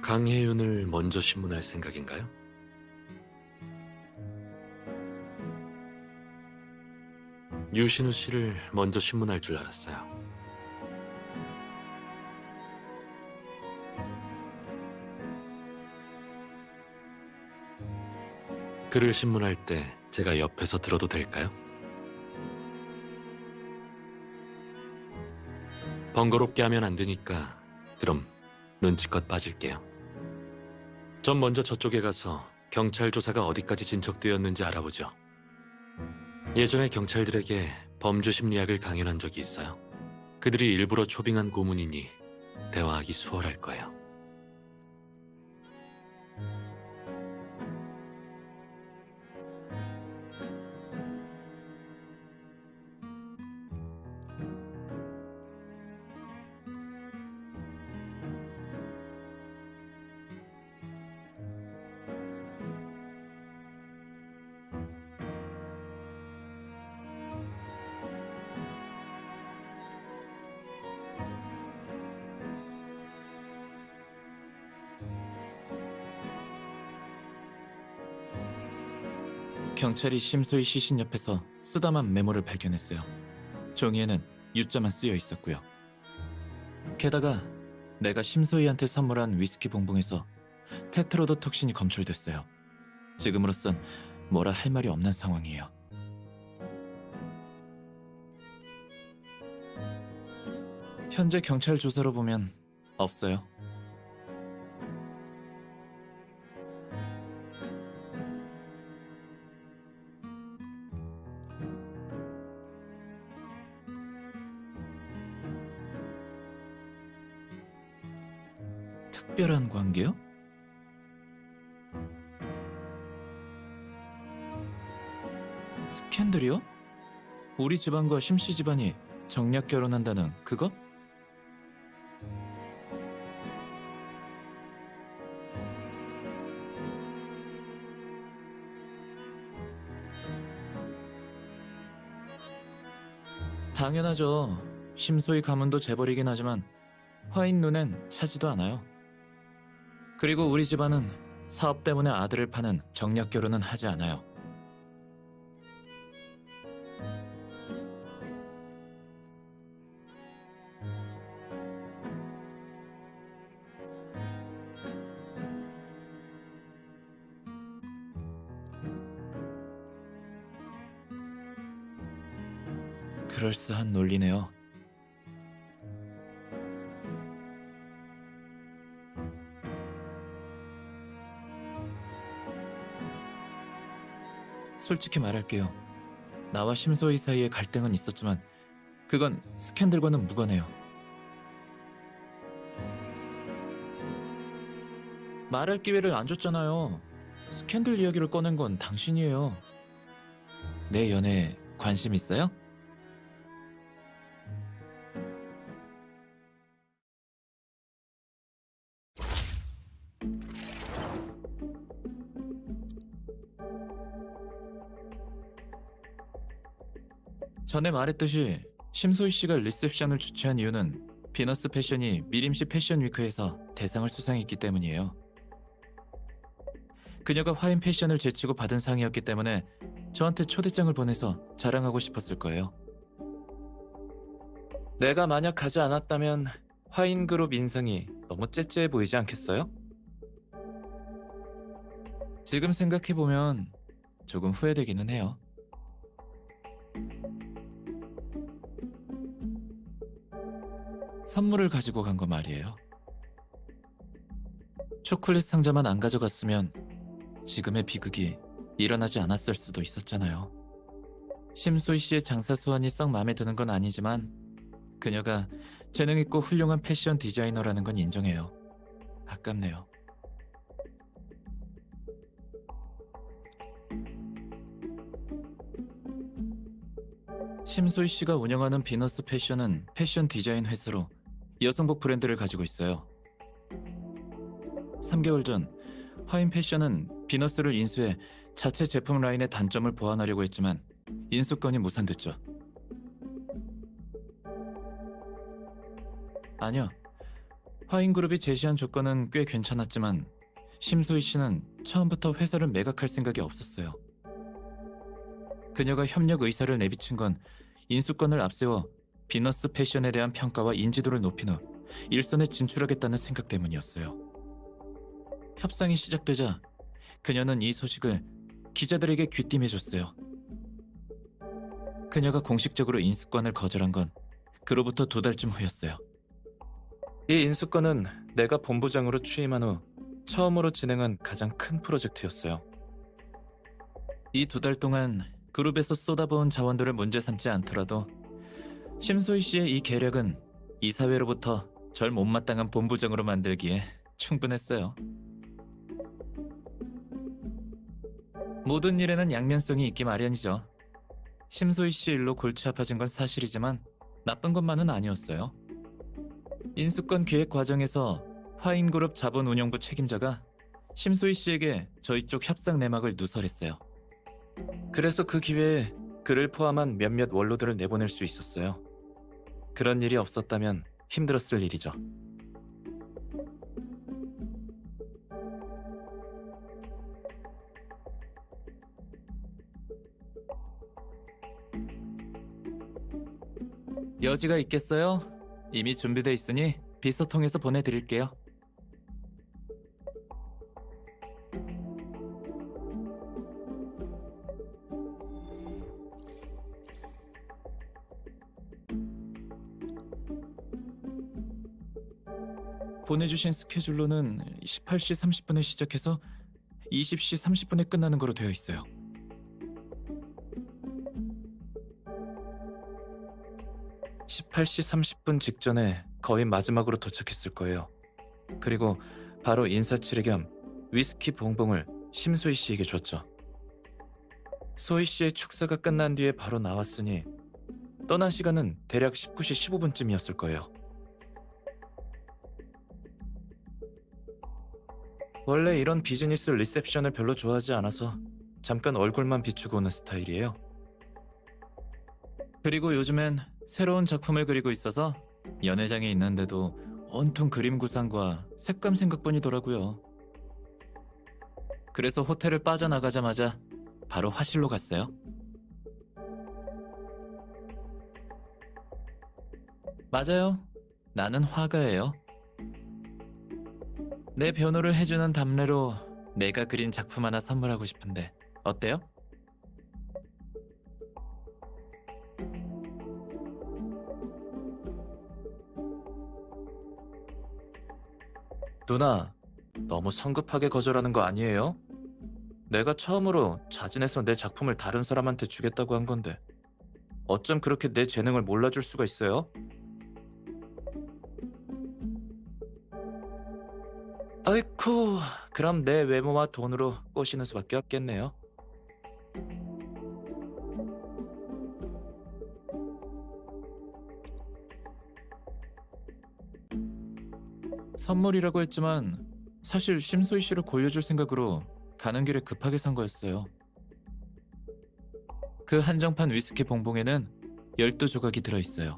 강혜윤을 먼저 신문할 생각인가요? 유신우 씨를 먼저 신문할 줄 알았어요. 그를 신문할 때 제가 옆에서 들어도 될까요? 번거롭게 하면 안 되니까 그럼 눈치껏 빠질게요. 전 먼저 저쪽에 가서 경찰 조사가 어디까지 진척되었는지 알아보죠. 예전에 경찰들에게 범죄 심리학을 강연한 적이 있어요. 그들이 일부러 초빙한 고문이니 대화하기 수월할 거예요. 경찰이 심소희 시신 옆에서 쓰다만 메모를 발견했어요. 종이에는 유자만 쓰여 있었고요. 게다가 내가 심소희한테 선물한 위스키 봉봉에서 테트로도톡신이 검출됐어요. 지금으로선 뭐라 할 말이 없는 상황이에요. 현재 경찰 조사로 보면 없어요. 특별한 관계요? 스캔들이요? 우리 집안과 심씨 집안이 정략 결혼한다는 그거? 당연하죠. 심소희 가문도 재벌이긴 하지만 화인 눈엔 차지도 않아요. 그리고 우리 집안은 사업 때문에 아들을 파는 정략 결혼은 하지 않아요. 그럴싸한 논리네요. 솔직히 말할게요. 나와 심소희 사이에 갈등은 있었지만 그건 스캔들과는 무관해요. 말할 기회를 안 줬잖아요. 스캔들 이야기를 꺼낸 건 당신이에요. 내 연애에 관심 있어요? 전에 말했듯이 심소희 씨가 리셉션을 주최한 이유는 비너스 패션이 미림시 패션 위크에서 대상을 수상했기 때문이에요. 그녀가 화인 패션을 제치고 받은 상이었기 때문에 저한테 초대장을 보내서 자랑하고 싶었을 거예요. 내가 만약 가지 않았다면 화인 그룹 인상이 너무 째째해 보이지 않겠어요? 지금 생각해보면 조금 후회되기는 해요. 선물을 가지고 간 거 말이에요. 초콜릿 상자만 안 가져갔으면 지금의 비극이 일어나지 않았을 수도 있었잖아요. 심소희 씨의 장사 수완이 썩 마음에 드는 건 아니지만 그녀가 재능 있고 훌륭한 패션 디자이너라는 건 인정해요. 아깝네요. 심소희 씨가 운영하는 비너스 패션은 패션 디자인 회사로 여성복 브랜드를 가지고 있어요. 3개월 전 화인 패션은 비너스를 인수해 자체 제품 라인의 단점을 보완하려고 했지만 인수권이 무산됐죠. 아니요. 화인그룹이 제시한 조건은 꽤 괜찮았지만 심소희 씨는 처음부터 회사를 매각할 생각이 없었어요. 그녀가 협력 의사를 내비친 건 인수권을 앞세워 비너스 패션에 대한 평가와 인지도를 높인 후 일선에 진출하겠다는 생각 때문이었어요. 협상이 시작되자 그녀는 이 소식을 기자들에게 귀띔해줬어요. 그녀가 공식적으로 인수권을 거절한 건 그로부터 2달쯤 후였어요. 이 인수권은 내가 본부장으로 취임한 후 처음으로 진행한 가장 큰 프로젝트였어요. 이 2달 동안 그룹에서 쏟아부은 자원들을 문제 삼지 않더라도 심소희 씨의 이 계략은 이사회로부터 절 못마땅한 본부장으로 만들기에 충분했어요. 모든 일에는 양면성이 있기 마련이죠. 심소희 씨 일로 골치 아파진 건 사실이지만 나쁜 것만은 아니었어요. 인수권 기획 과정에서 화인그룹 자본운용부 책임자가 심소희 씨에게 저희 쪽 협상 내막을 누설했어요. 그래서 그 기회에 그를 포함한 몇몇 원로들을 내보낼 수 있었어요. 그런 일이 없었다면 힘들었을 일이죠. 여지가 있겠어요? 이미 준비돼 있으니 비서 통해서 보내드릴게요. 보내주신 스케줄로는 18시 30분에 시작해서 20시 30분에 끝나는 거로 되어 있어요. (18시 30분) 직전에 거의 마지막으로 도착했을 거예요. 그리고 바로 인사치레 겸 위스키 봉봉을 심소희 씨에게 줬죠. 소희 씨의 축사가 끝난 뒤에 바로 나왔으니 떠난 시간은 대략 19시 15분쯤이었을 거예요. 원래 이런 비즈니스 리셉션을 별로 좋아하지 않아서 잠깐 얼굴만 비추고 오는 스타일이에요. 그리고 요즘엔 새로운 작품을 그리고 있어서 연회장에 있는데도 온통 그림 구상과 색감 생각뿐이더라고요. 그래서 호텔을 빠져나가자마자 바로 화실로 갔어요. 맞아요. 나는 화가예요. 내 변호를 해주는 답례로 내가 그린 작품 하나 선물하고 싶은데 어때요? 누나, 너무 성급하게 거절하는 거 아니에요? 내가 처음으로 자진해서 내 작품을 다른 사람한테 주겠다고 한 건데 어쩜 그렇게 내 재능을 몰라줄 수가 있어요? 아이쿠, 그럼 내 외모와 돈으로 꼬시는 수밖에 없겠네요. 선물이라고 했지만 사실 심소희 씨를 골려줄 생각으로 가는 길에 급하게 산 거였어요. 그 한정판 위스키 봉봉에는 12조각이 들어있어요.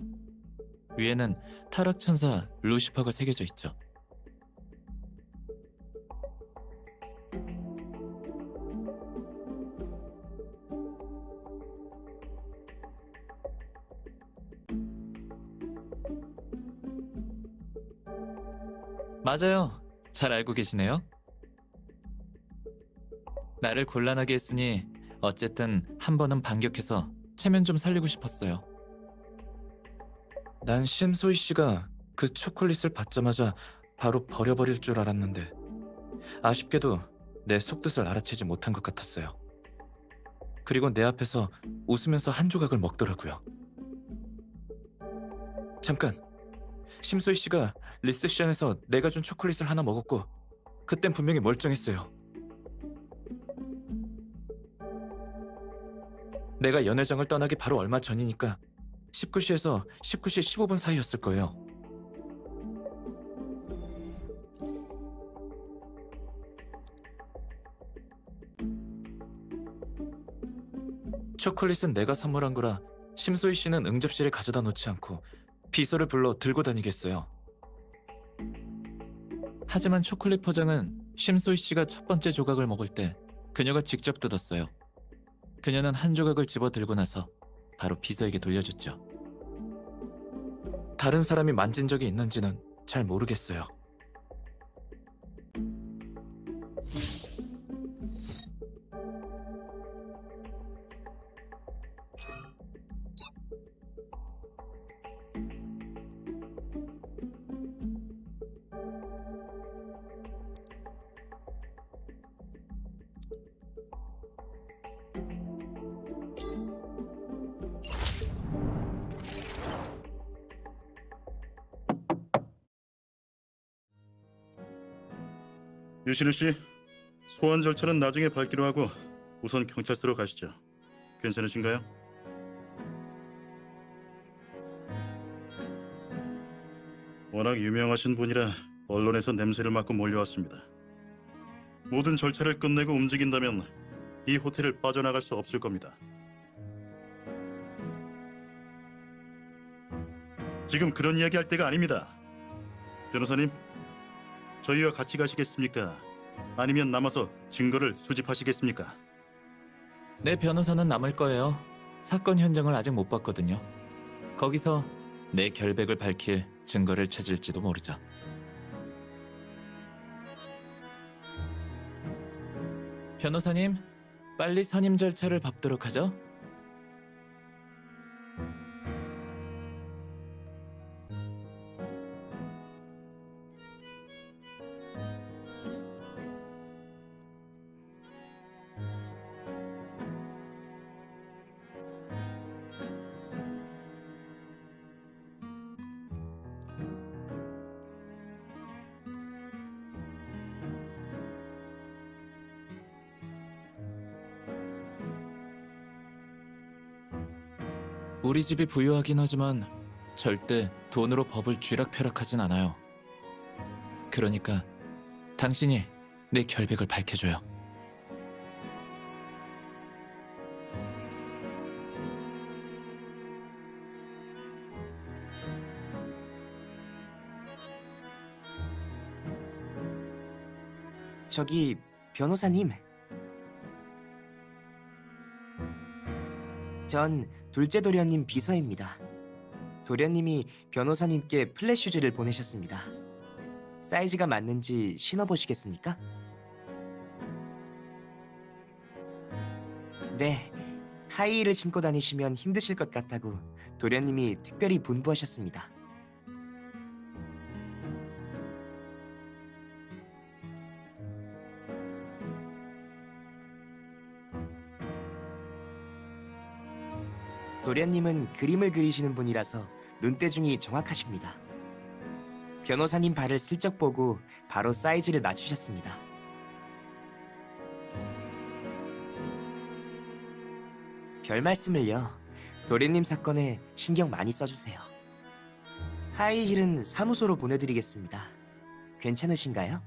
위에는 타락천사 루시퍼가 새겨져 있죠. 맞아요. 잘 알고 계시네요. 나를 곤란하게 했으니 어쨌든 한 번은 반격해서 체면 좀 살리고 싶었어요. 난 심소희 씨가 그 초콜릿을 받자마자 바로 버려버릴 줄 알았는데 아쉽게도 내 속뜻을 알아채지 못한 것 같았어요. 그리고 내 앞에서 웃으면서 한 조각을 먹더라고요. 잠깐! 심소희 씨가 리셉션에서 내가 준 초콜릿을 하나 먹었고 그땐 분명히 멀쩡했어요. 내가 연회장을 떠나기 바로 얼마 전이니까 19시에서 19시 15분 사이였을 거예요. 초콜릿은 내가 선물한 거라 심소희 씨는 응접실에 가져다 놓지 않고 비서를 불러 들고 다니겠어요. 하지만 초콜릿 포장은 심소희 씨가 첫 번째 조각을 먹을 때 그녀가 직접 뜯었어요. 그녀는 한 조각을 집어 들고 나서 바로 비서에게 돌려줬죠. 다른 사람이 만진 적이 있는지는 잘 모르겠어요. 유신우 씨, 소환 절차는 나중에 밟기로 하고 우선 경찰서로 가시죠. 괜찮으신가요? 워낙 유명하신 분이라 언론에서 냄새를 맡고 몰려왔습니다. 모든 절차를 끝내고 움직인다면 이 호텔을 빠져나갈 수 없을 겁니다. 지금 그런 이야기 할 때가 아닙니다. 변호사님, 저희와 같이 가시겠습니까? 아니면 남아서 증거를 수집하시겠습니까? 내 변호사는 남을 거예요. 사건 현장을 아직 못 봤거든요. 거기서 내 결백을 밝힐 증거를 찾을지도 모르죠. 변호사님, 빨리 선임 절차를 밟도록 하죠. 우리 집이 부유하긴 하지만 절대 돈으로 법을 쥐락펴락하진 않아요. 그러니까 당신이 내 결백을 밝혀줘요. 저기 변호사님, 전 둘째 도련님 비서입니다. 도련님이 변호사님께 플랫슈즈를 보내셨습니다. 사이즈가 맞는지 신어보시겠습니까? 네, 하이힐을 신고 다니시면 힘드실 것 같다고 도련님이 특별히 분부하셨습니다. 도련님은 그림을 그리시는 분이라서 눈대중이 정확하십니다. 변호사님 발을 슬쩍 보고 바로 사이즈를 맞추셨습니다. 별 말씀을요. 도련님 사건에 신경 많이 써주세요. 하이힐은 사무소로 보내드리겠습니다. 괜찮으신가요?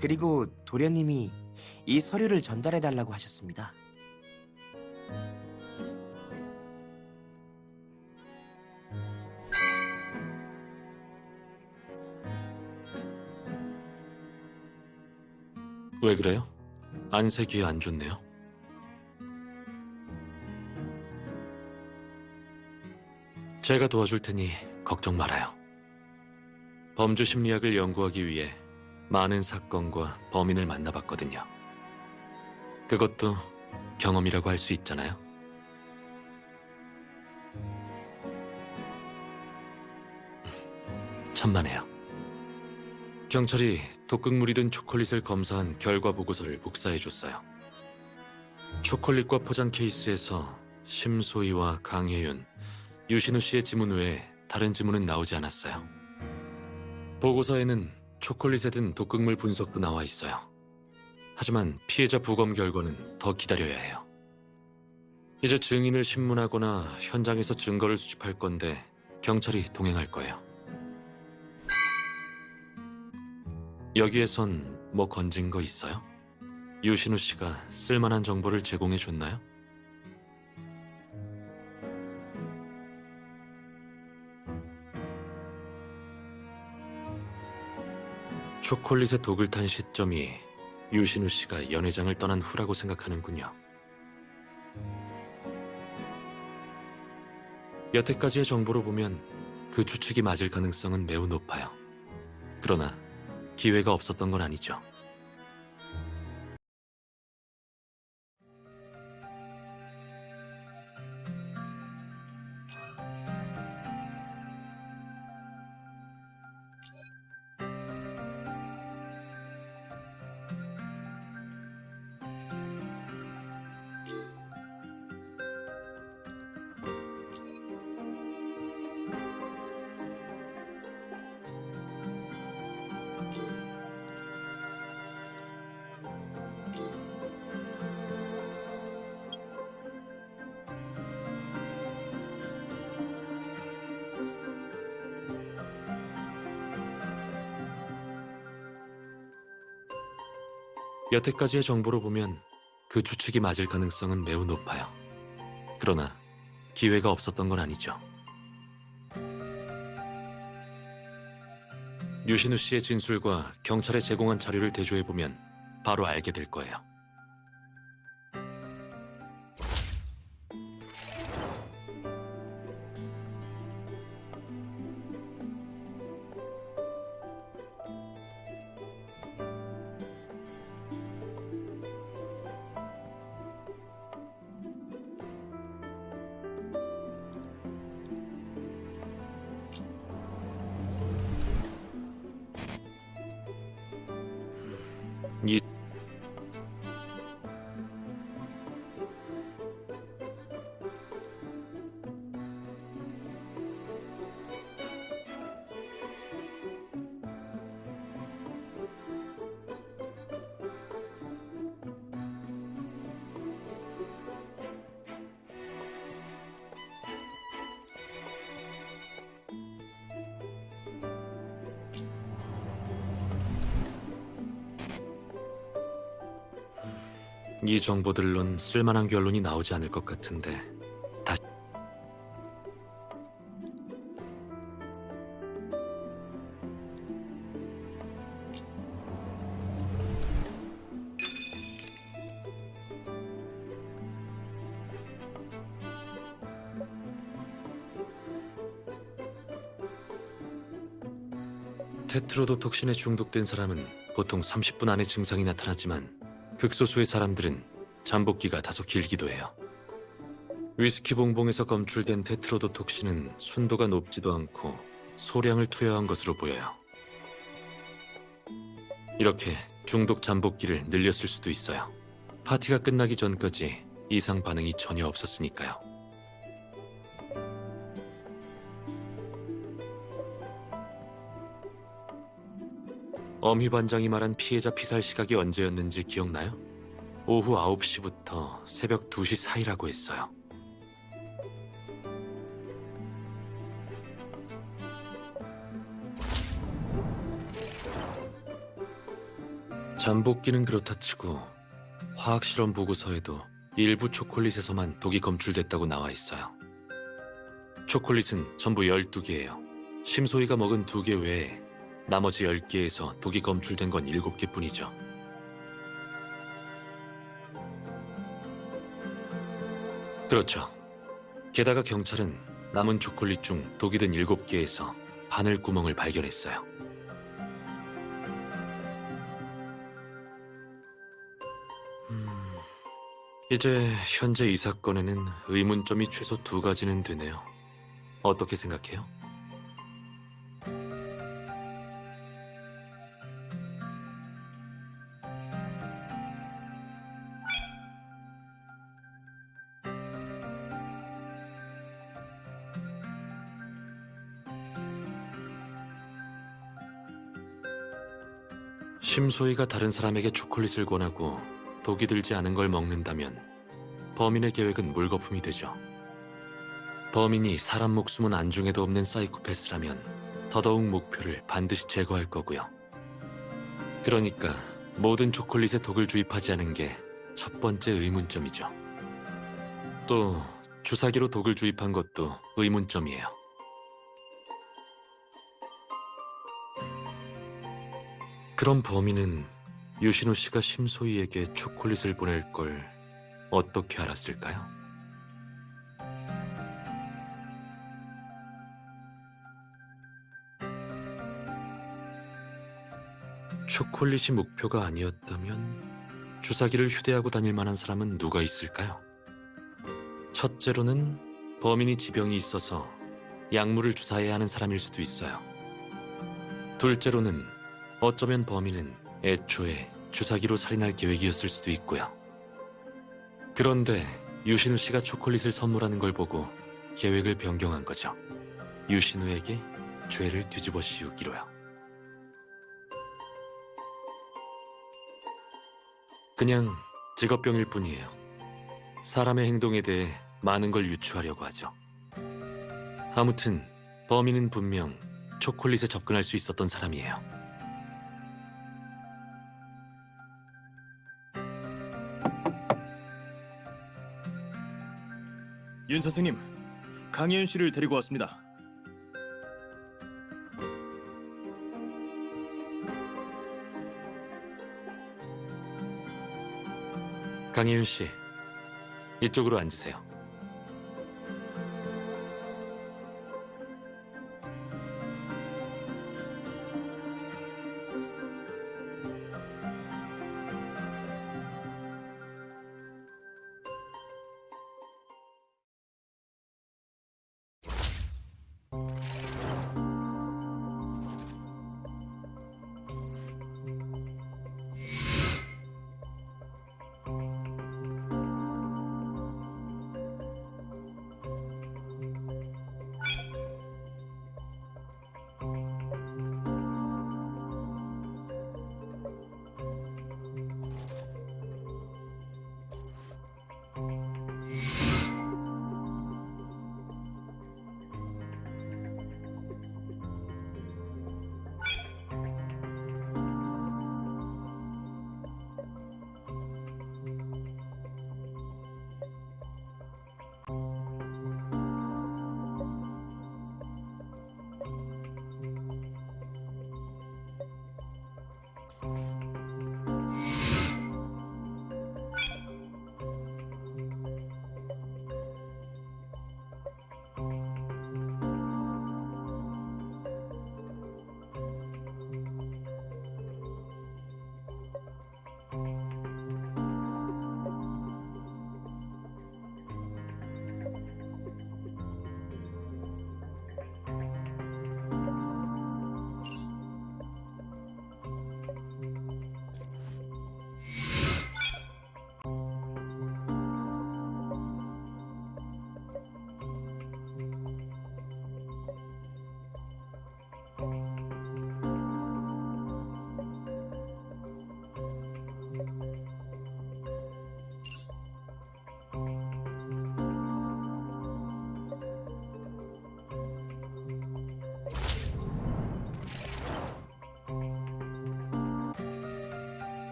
그리고 도련님이 이 서류를 전달해달라고 하셨습니다. 왜 그래요? 안색이 안 좋네요. 제가 도와줄 테니 걱정 말아요. 범죄 심리학을 연구하기 위해 많은 사건과 범인을 만나봤거든요. 그것도 경험이라고 할 수 있잖아요. 천만에요. 경찰이 독극물이 든 초콜릿을 검사한 결과 보고서를 복사해줬어요. 초콜릿과 포장 케이스에서 심소희와 강혜윤, 유신우 씨의 지문 외에 다른 지문은 나오지 않았어요. 보고서에는 초콜릿에 든 독극물 분석도 나와 있어요. 하지만 피해자 부검 결과는 더 기다려야 해요. 이제 증인을 신문하거나 현장에서 증거를 수집할 건데 경찰이 동행할 거예요. 여기에선 뭐 건진 거 있어요? 유신우 씨가 쓸만한 정보를 제공해 줬나요? 초콜릿에 독을 탄 시점이 유신우 씨가 연회장을 떠난 후라고 생각하는군요. 여태까지의 정보로 보면 그 추측이 맞을 가능성은 매우 높아요. 그러나 기회가 없었던 건 아니죠. 여태까지의 정보로 보면 그 추측이 맞을 가능성은 매우 높아요. 그러나 기회가 없었던 건 아니죠. 유신우 씨의 진술과 경찰에 제공한 자료를 대조해보면 바로 알게 될 거예요. 이 이 정보들론 쓸만한 결론이 나오지 않을 것 같은데 다 테트로도톡신에 중독된 사람은 보통 30분 안에 증상이 나타나지만 극소수의 사람들은 잠복기가 다소 길기도 해요. 위스키 봉봉에서 검출된 테트로도톡신은 순도가 높지도 않고 소량을 투여한 것으로 보여요. 이렇게 중독 잠복기를 늘렸을 수도 있어요. 파티가 끝나기 전까지 이상 반응이 전혀 없었으니까요. 엄희 반장이 말한 피해자 피살 시각이 언제였는지 기억나요? 오후 9시부터 새벽 2시 사이라고 했어요. 잠복기는 그렇다 치고 화학실험 보고서에도 일부 초콜릿에서만 독이 검출됐다고 나와 있어요. 초콜릿은 전부 12개예요. 심소희가 먹은 2개 외에 나머지 10개에서 독이 검출된 건 7개 뿐이죠. 그렇죠. 게다가 경찰은 남은 초콜릿 중 독이 든 7개에서 바늘 구멍을 발견했어요. 이제 현재 이 사건에는 의문점이 최소 2가지는 되네요. 어떻게 생각해요? 심소희가 다른 사람에게 초콜릿을 권하고 독이 들지 않은 걸 먹는다면 범인의 계획은 물거품이 되죠. 범인이 사람 목숨은 안중에도 없는 사이코패스라면 더더욱 목표를 반드시 제거할 거고요. 그러니까 모든 초콜릿에 독을 주입하지 않은 게 첫 번째 의문점이죠. 또 주사기로 독을 주입한 것도 의문점이에요. 그럼 범인은 유신우 씨가 심소희에게 초콜릿을 보낼 걸 어떻게 알았을까요? 초콜릿이 목표가 아니었다면 주사기를 휴대하고 다닐 만한 사람은 누가 있을까요? 첫째로는 범인이 지병이 있어서 약물을 주사해야 하는 사람일 수도 있어요. 둘째로는 어쩌면 범인은 애초에 주사기로 살인할 계획이었을 수도 있고요. 그런데 유신우 씨가 초콜릿을 선물하는 걸 보고 계획을 변경한 거죠. 유신우에게 죄를 뒤집어 씌우기로요. 그냥 직업병일 뿐이에요. 사람의 행동에 대해 많은 걸 유추하려고 하죠. 아무튼 범인은 분명 초콜릿에 접근할 수 있었던 사람이에요. 윤 선생님, 강혜윤 씨를 데리고 왔습니다. 강혜윤 씨, 이쪽으로 앉으세요.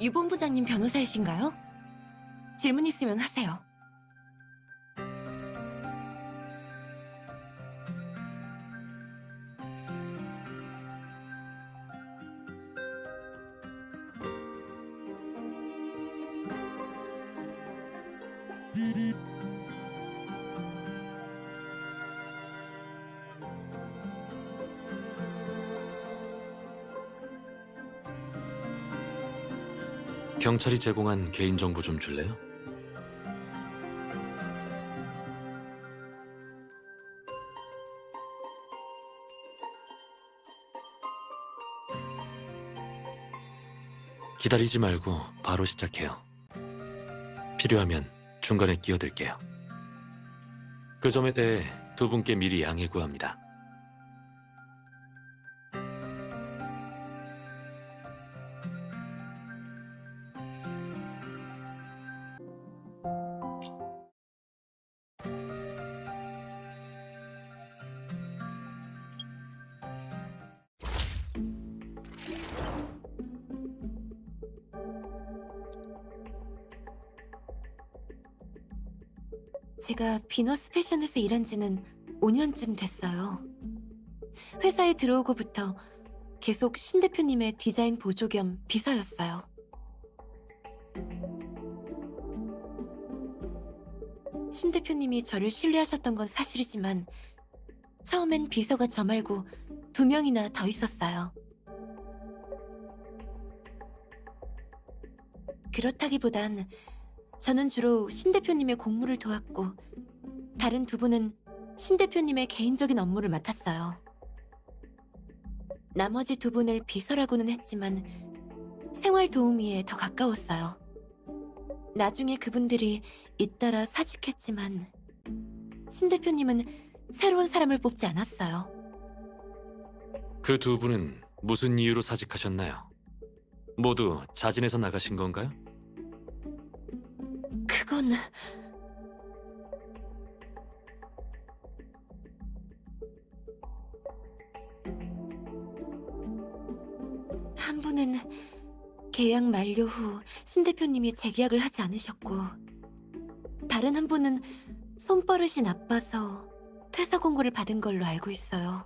유 본부장님 변호사이신가요? 질문 있으면 하세요. 경찰이 제공한 개인정보 좀 줄래요? 기다리지 말고 바로 시작해요. 필요하면 중간에 끼어들게요. 그 점에 대해 두 분께 미리 양해 구합니다. 제가 비너스 패션에서 일한 지는 5년쯤 됐어요. 회사에 들어오고부터 계속 신 대표님의 디자인 보조 겸 비서였어요. 신 대표님이 저를 신뢰하셨던 건 사실이지만 처음엔 비서가 저 말고 2명이나 더 있었어요. 그렇다기보단 저는 주로 신 대표님의 공무를 도왔고 다른 2분은 신 대표님의 개인적인 업무를 맡았어요. 나머지 2분을 비서라고는 했지만 생활 도우미에 더 가까웠어요. 나중에 그분들이 잇따라 사직했지만 신 대표님은 새로운 사람을 뽑지 않았어요. 그 2분은 무슨 이유로 사직하셨나요? 모두 자진해서 나가신 건가요? 그건... 한 분은 계약 만료 후 신 대표님이 재계약을 하지 않으셨고 다른 한 분은 손버릇이 나빠서 퇴사 공고를 받은 걸로 알고 있어요.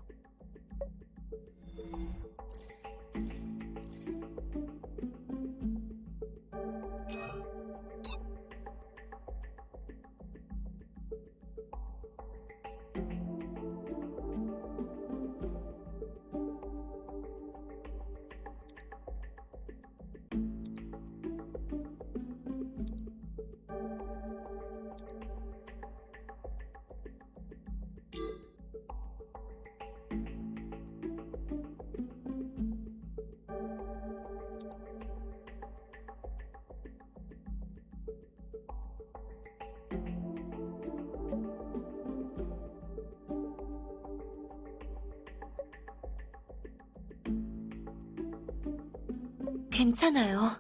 괜찮아요.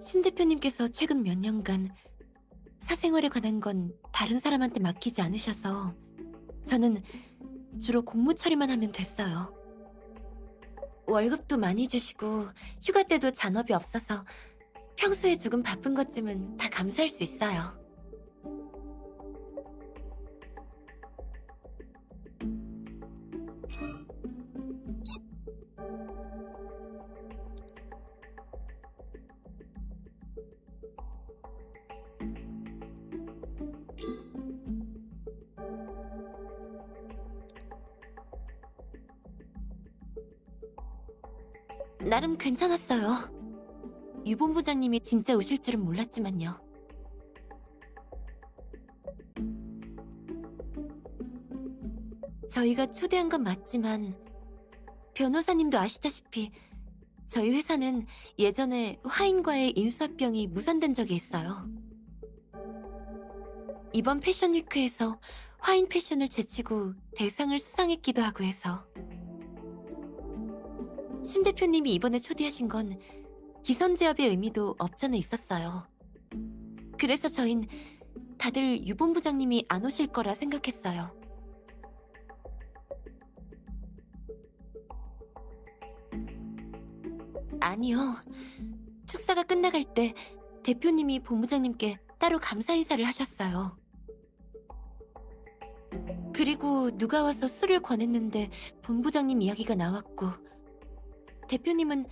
신 대표님께서 최근 몇 년간 사생활에 관한 건 다른 사람한테 맡기지 않으셔서 저는 주로 공무 처리만 하면 됐어요. 월급도 많이 주시고 휴가 때도 잔업이 없어서 평소에 조금 바쁜 것쯤은 다 감수할 수 있어요. 나름 괜찮았어요. 유 본부장님이 진짜 오실 줄은 몰랐지만요. 저희가 초대한 건 맞지만 변호사님도 아시다시피 저희 회사는 예전에 화인과의 인수합병이 무산된 적이 있어요. 이번 패션 위크에서 화인 패션을 제치고 대상을 수상했기도 하고 해서 신 대표님이 이번에 초대하신 건 기선제압의 의미도 없잖아 있었어요. 그래서 저흰 다들 유 본부장님이 안 오실 거라 생각했어요. 아니요. 축사가 끝나갈 때 대표님이 본부장님께 따로 감사 인사를 하셨어요. 그리고 누가 와서 술을 권했는데 본부장님 이야기가 나왔고 대표님은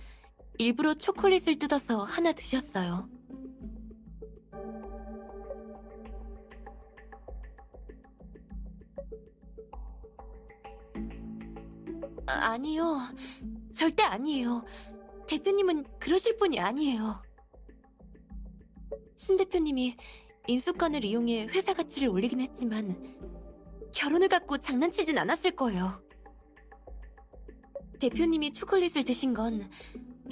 일부러 초콜릿을 뜯어서 하나 드셨어요. 아니요. 절대 아니에요. 대표님은 그러실 분이 아니에요. 신 대표님이 인수권을 이용해 회사 가치를 올리긴 했지만 결혼을 갖고 장난치진 않았을 거예요. 대표님이 초콜릿을 드신 건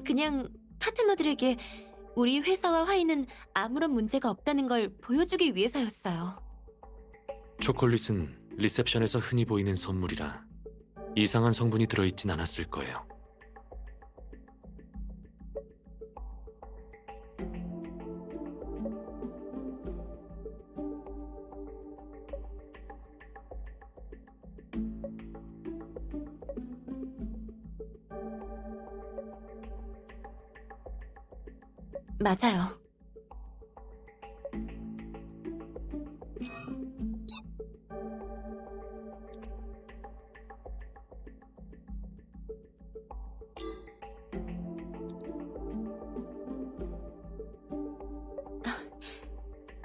그냥 파트너들에게 우리 회사와 화이는 아무런 문제가 없다는 걸 보여주기 위해서였어요. 초콜릿은 리셉션에서 흔히 보이는 선물이라 이상한 성분이 들어있진 않았을 거예요. 맞아요.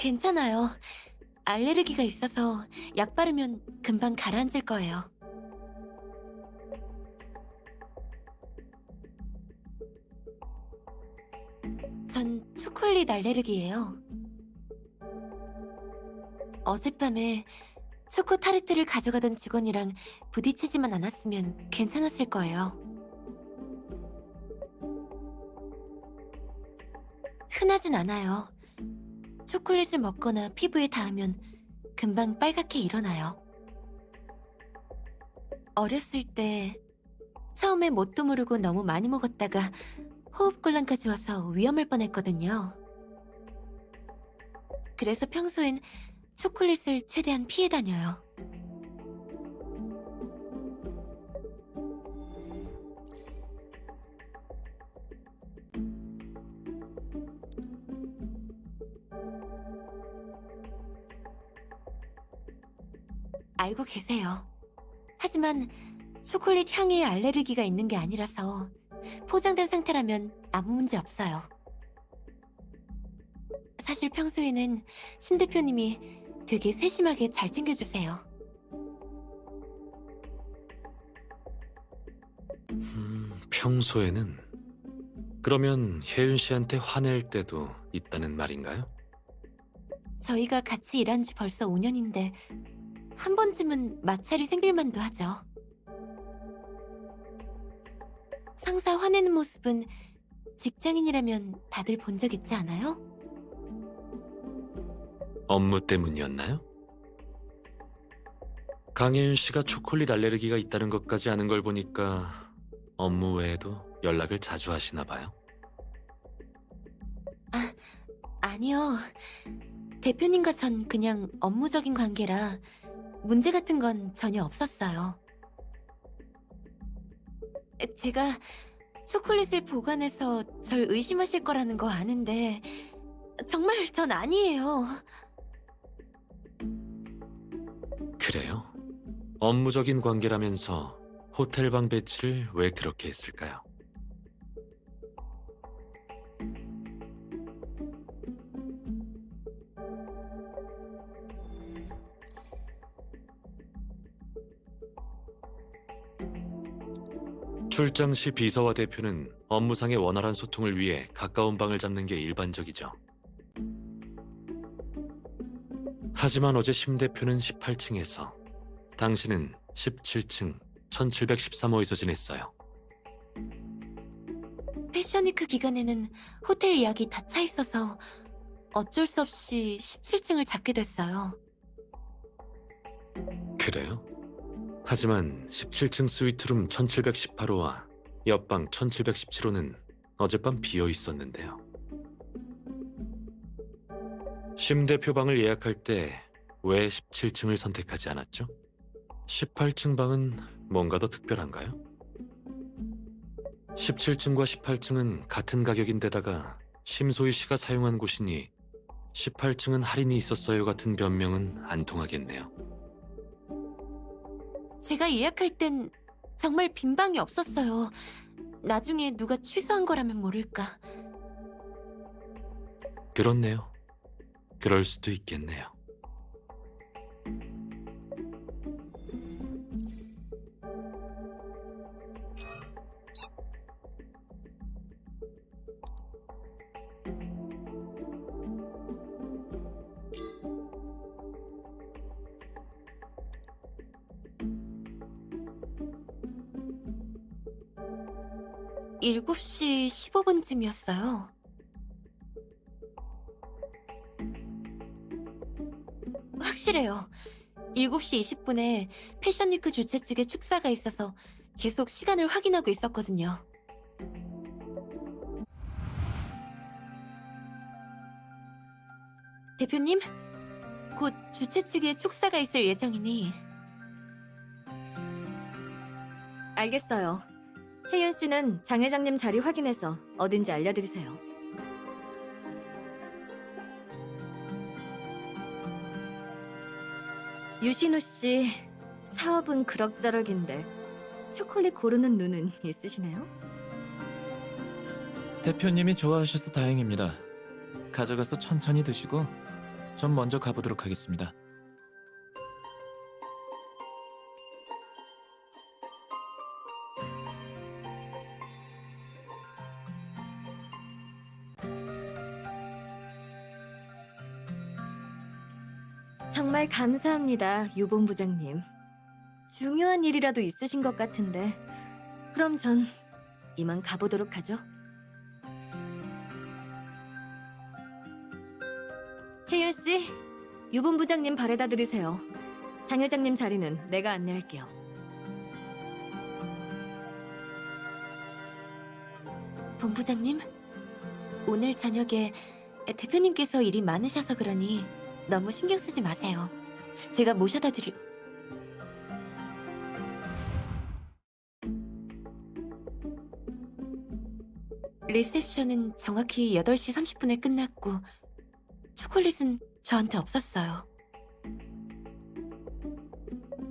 괜찮아요. 알레르기가 있어서 약 바르면 금방 가라앉을 거예요. 전 초콜릿 알레르기예요. 어젯밤에 초코 타르트를 가져가던 직원이랑 부딪히지만 않았으면 괜찮았을 거예요. 흔하진 않아요. 초콜릿을 먹거나 피부에 닿으면 금방 빨갛게 일어나요. 어렸을 때 처음에 뭣도 모르고 너무 많이 먹었다가 호흡곤란까지 와서 위험할 뻔했거든요. 그래서 평소엔 초콜릿을 최대한 피해 다녀요. 알고 계세요. 하지만 초콜릿 향에 알레르기가 있는 게 아니라서 포장된 상태라면 아무 문제 없어요. 사실 평소에는 신 대표님이 되게 세심하게 잘 챙겨주세요. 평소에는? 그러면 혜윤 씨한테 화낼 때도 있다는 말인가요? 저희가 같이 일한 지 벌써 5년인데 한 번쯤은 마찰이 생길 만도 하죠. 상사 화내는 모습은 직장인이라면 다들 본 적 있지 않아요? 업무 때문이었나요? 강혜윤 씨가 초콜릿 알레르기가 있다는 것까지 아는 걸 보니까 업무 외에도 연락을 자주 하시나 봐요. 아니요. 대표님과 전 그냥 업무적인 관계라 문제 같은 건 전혀 없었어요. 제가 초콜릿을 보관해서 절 의심하실 거라는 거 아는데 정말 전 아니에요. 그래요? 업무적인 관계라면서 호텔방 배치를 왜 그렇게 했을까요? 출장 시 비서와 대표는 업무상의 원활한 소통을 위해 가까운 방을 잡는 게 일반적이죠. 하지만 어제 심 대표는 18층에서, 당신은 17층 1713호에서 지냈어요. 패션위크 기간에는 호텔 예약이 다 차 있어서 어쩔 수 없이 17층을 잡게 됐어요. 그래요? 하지만 17층 스위트룸 1718호와 옆방 1717호는 어젯밤 비어 있었는데요. 심 대표 방을 예약할 때 왜 17층을 선택하지 않았죠? 18층 방은 뭔가 더 특별한가요? 17층과 18층은 같은 가격인데다가 심소희 씨가 사용한 곳이니 18층은 할인이 있었어요 같은 변명은 안 통하겠네요. 제가 예약할 땐 정말 빈 방이 없었어요. 나중에 누가 취소한 거라면 모를까. 그렇네요. 그럴 수도 있겠네요. 일곱 시 15분쯤이었어요. 확실해요. 7시 20분에 패션위크 주최 측의 축사가 있어서 계속 시간을 확인하고 있었거든요. 대표님, 곧 주최 측의 축사가 있을 예정이니 알겠어요. 혜윤 씨는 장 회장님 자리 확인해서 어딘지 알려드리세요. 유신우 씨, 사업은 그럭저럭인데 초콜릿 고르는 눈은 있으시네요? 대표님이 좋아하셔서 다행입니다. 가져가서 천천히 드시고 전 먼저 가보도록 하겠습니다. 정말 감사합니다, 유본부장님. 중요한 일이라도 있으신 것 같은데. 그럼 전 이만 가보도록 하죠. 혜윤 씨, 유본부장님 바래다 드리세요. 장 회장님 자리는 내가 안내할게요. 본부장님, 오늘 저녁에 대표님께서 일이 많으셔서 그러니 너무 신경 쓰지 마세요. 제가 모셔다 드릴... 리셉션은 정확히 8시 30분에 끝났고 초콜릿은 저한테 없었어요.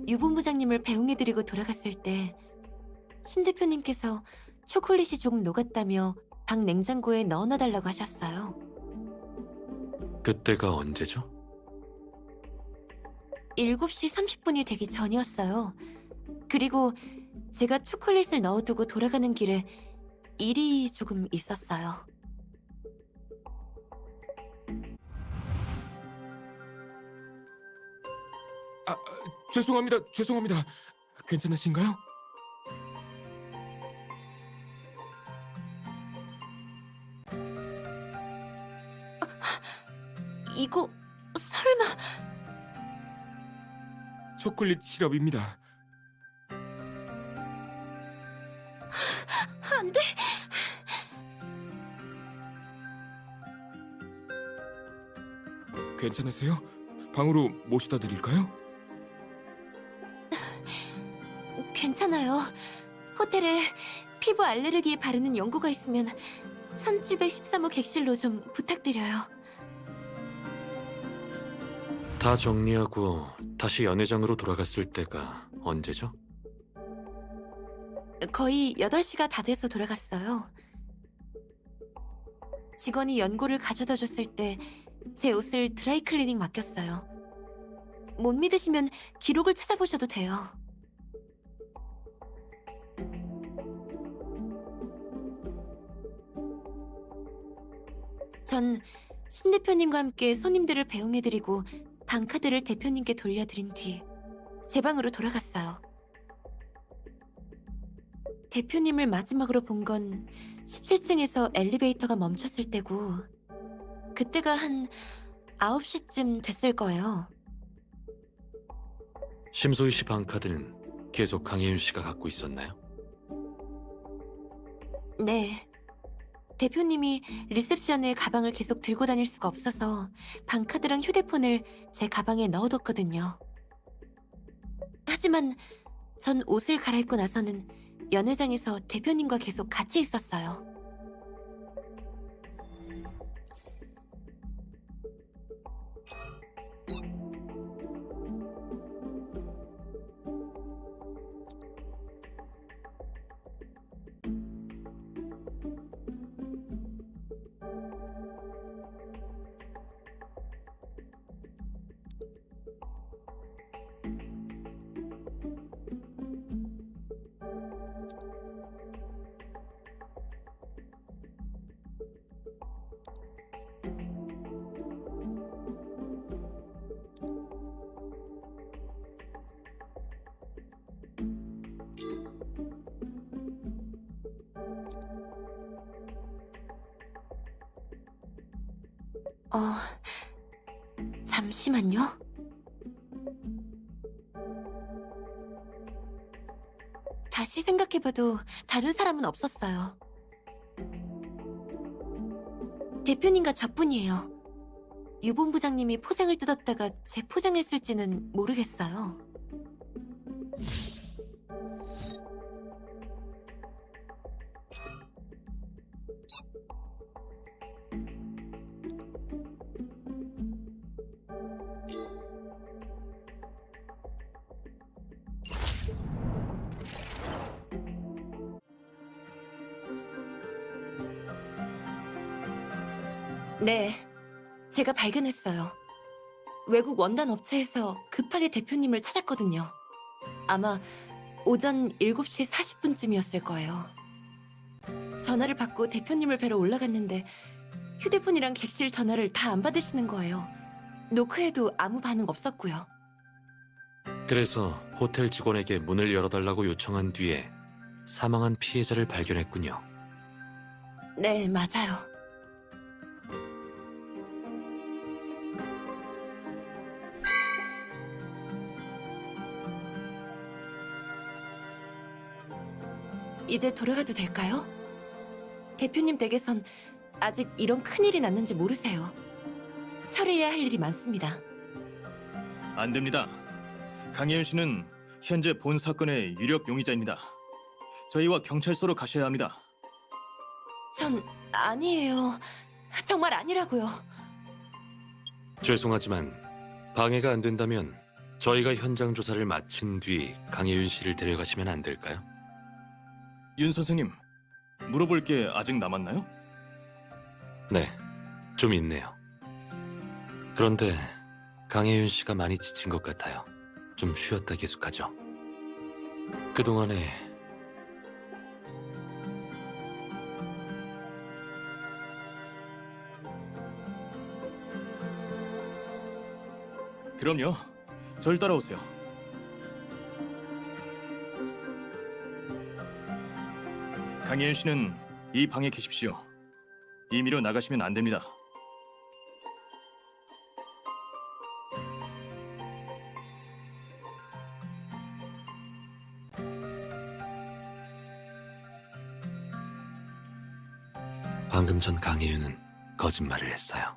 유 본부장님을 배웅해드리고 돌아갔을 때 심 대표님께서 초콜릿이 조금 녹았다며 방 냉장고에 넣어놔달라고 하셨어요. 그때가 언제죠? 7시 30분이 되기 전이었어요. 그리고 제가 초콜릿을 넣어두고 돌아가는 길에 일이 조금 있었어요. 죄송합니다. 괜찮으신가요? 이거 설마... 초콜릿 시럽입니다. 안 돼! 괜찮으세요? 방으로 모셔다 드릴까요? 괜찮아요. 호텔에 피부 알레르기에 바르는 연고가 있으면 1713호 객실로 좀 부탁드려요. 다 정리하고 다시 연회장으로 돌아갔을 때가 언제죠? 거의 8시가 다 돼서 돌아갔어요. 직원이 연고를 가져다 줬을 때 제 옷을 드라이클리닝 맡겼어요. 못 믿으시면 기록을 찾아보셔도 돼요. 전 신 대표님과 함께 손님들을 배웅해드리고 방카드를 대표님께 돌려드린 뒤 제 방으로 돌아갔어요. 대표님을 마지막으로 본 건 17층에서 엘리베이터가 멈췄을 때고 그때가 한 9시쯤 됐을 거예요. 심소희 씨 방카드는 계속 강혜윤 씨가 갖고 있었나요? 네. 대표님이 리셉션에 가방을 계속 들고 다닐 수가 없어서 방카드랑 휴대폰을 제 가방에 넣어뒀거든요. 하지만 전 옷을 갈아입고 나서는 연회장에서 대표님과 계속 같이 있었어요. 잠시만요. 다시 생각해봐도 다른 사람은 없었어요. 대표님과 저뿐이에요. 유 본부장님이 포장을 뜯었다가 재포장했을지는 모르겠어요. 네, 제가 발견했어요. 외국 원단 업체에서 급하게 대표님을 찾았거든요. 아마 오전 7시 40분쯤이었을 거예요. 전화를 받고 대표님을 뵈러 올라갔는데 휴대폰이랑 객실 전화를 다 안 받으시는 거예요. 노크해도 아무 반응 없었고요. 그래서 호텔 직원에게 문을 열어달라고 요청한 뒤에 사망한 피해자를 발견했군요. 네, 맞아요. 이제 돌아가도 될까요? 대표님 댁에선 아직 이런 큰일이 났는지 모르세요. 처리해야 할 일이 많습니다. 안 됩니다. 강혜윤 씨는 현재 본 사건의 유력 용의자입니다. 저희와 경찰서로 가셔야 합니다. 전 아니에요. 정말 아니라고요. 죄송하지만 방해가 안 된다면 저희가 현장 조사를 마친 뒤 강혜윤 씨를 데려가시면 안 될까요? 윤 선생님, 물어볼 게 아직 남았나요? 네, 좀 있네요. 그런데 강혜윤 씨가 많이 지친 것 같아요. 좀 쉬었다 계속하죠. 그동안에 그럼요. 절 따라오세요. 강혜윤 씨는 이 방에 계십시오. 임의로 나가시면 안 됩니다. 방금 전 강혜윤은 거짓말을 했어요.